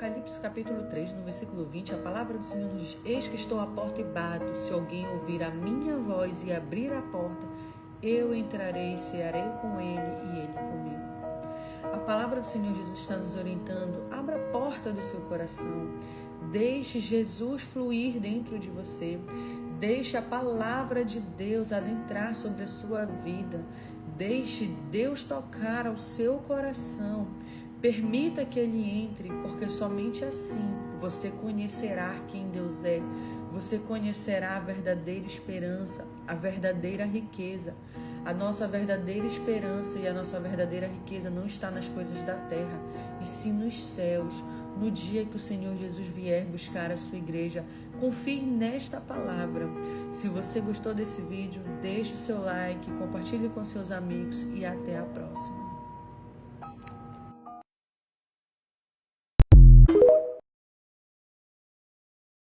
Apocalipse capítulo 3, no versículo 20, a palavra do Senhor nos diz: eis que estou à porta e bato, se alguém ouvir a minha voz e abrir a porta, eu entrarei e cearei com ele e ele comigo. A palavra do Senhor Jesus está nos orientando: abra a porta do seu coração, deixe Jesus fluir dentro de você, deixe a palavra de Deus adentrar sobre a sua vida, deixe Deus tocar ao seu coração, permita que Ele entre, porque somente assim você conhecerá quem Deus é, você conhecerá a verdadeira esperança, a verdadeira riqueza. A nossa verdadeira esperança e a nossa verdadeira riqueza não está nas coisas da terra, e sim nos céus. No dia que o Senhor Jesus vier buscar a sua igreja, confie nesta palavra. Se você gostou desse vídeo, deixe o seu like, compartilhe com seus amigos e até a próxima.